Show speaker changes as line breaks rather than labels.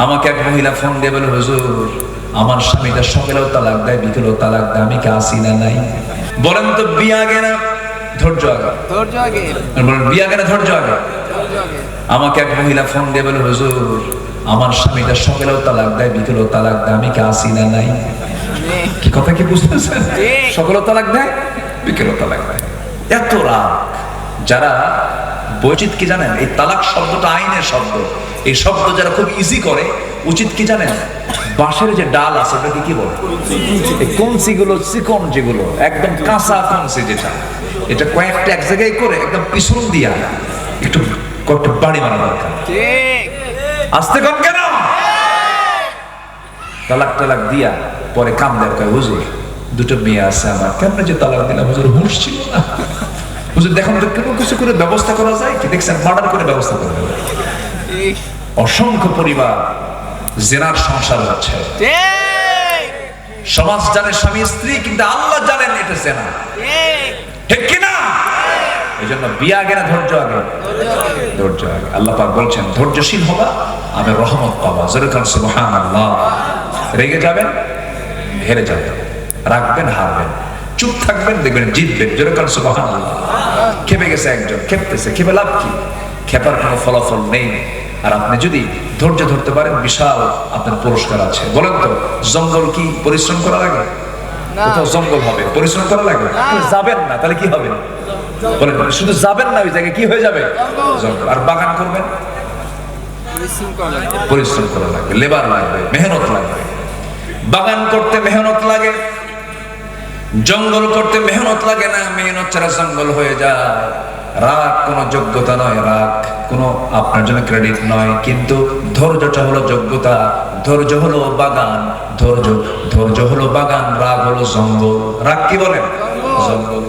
আমাকে এক মহিলা ফোন দিয়ে বলে, হুজুর আমার স্বামীটা সকালেও তালাক দেয়, বিকেলেও তালাক দেয়, আমি কি আসি না নাই? বলেন তো বিয়ে আগে না ধৈর্য আগে?
ধৈর্য আগে।
বলেন বিয়ে আগে না ধৈর্য আগে? আমাকে এক মহিলা ফোন দিয়ে বলে, হুজুর আমার স্বামীটা সকালেও তালাক দেয়, বিকেলেও তালাক দেয়, আমি কি আসি না নাই? কি কথা কি বুঝতেছেন? সকালেও তালাক দেয়, বিকেলেও তালাক দেয়। এত রাগ! যারা উচিত কি জানেন, এই তালাক শব্দটা আইনের শব্দ, এই শব্দ যারা খুব ইজি করে, উচিত কি জানেন, বাঁশের যে ডাল আছে ওটাকে কি বলে? এই কঞ্চি গুলো, চিকন যেগুলো একদম কাঁচা কঞ্চি, যেটা এটা কয়েকটা এক জায়গায় করে একদম পিছন দিয়া একটু কয়েকটা বাড়ি মারা দরকার। আসতে কম কেন? তালাক টালাক দিয়া পরে কাম দেয়, হুজুর দুটো মেয়ে আছে আমার, কেমন যে তালাক দিলাম হুজুর, হুঁশ ছিল না। হুজুর দেখুন তো কোনো কিছু করে ব্যবস্থা করা যায় কি? দেখছেন মার্ডার করে ব্যবস্থা করে দেবে। অসংখ্য পরিবার জেনার সংসার হচ্ছে। সমাজ জানে স্বামী স্ত্রী, কিন্তু আল্লাহ জানেন এটা জেনা, ঠিক কিনা? এই জন্য বিয়ে আগে না ধৈর্য আগে? ধৈর্য আগে। আল্লাহ পাক বলছেন ধৈর্যশীল হবা, আমি রহমত পাবা। যেরকম সুবহানাল্লাহ। রেগে যাবেন, হেরে যাবেন, রাখবেন, হারবেন, চুপ থাকবেন, দেখবেন জিতবেন। যেরকম সুবহানাল্লাহ। খেপে গেছে একজন, খেপতেছে, খেপে লাভ কি? খেপার কোনো ফলাফল নেই। আর আপনি যদি ধৈর্য ধরতে পারেন, বিশাল আপনার পুরস্কার আছে। বলেন তো জঙ্গল কি পরিশ্রম করা লাগে? কোথাও জঙ্গল হবে, পরিশ্রম করা লাগে? যাবেন না, তাহলে কি হবে? বলেন, শুধু যাবেন না, ওই জায়গায় কি হয়ে যাবে? জঙ্গল। আর বাগান করবেন, পরিশ্রম করা লাগবে, লেবার লাগবে, মেহনত লাগবে। বাগান করতে মেহনত লাগে, জঙ্গল করতে মেহনত লাগে না। মেহনত ছাড়া জঙ্গল হয়ে যায়। রাগ কোনো যোগ্যতা নয়, রাগ কোনো আপনার জন্য ক্রেডিট নয়, কিন্তু ধৈর্যটা হলো যোগ্যতা। ধৈর্য হলো বাগান, ধৈর্য হলো বাগান, রাগ হলো জঙ্গল। রাগ কি বলেন? জঙ্গল।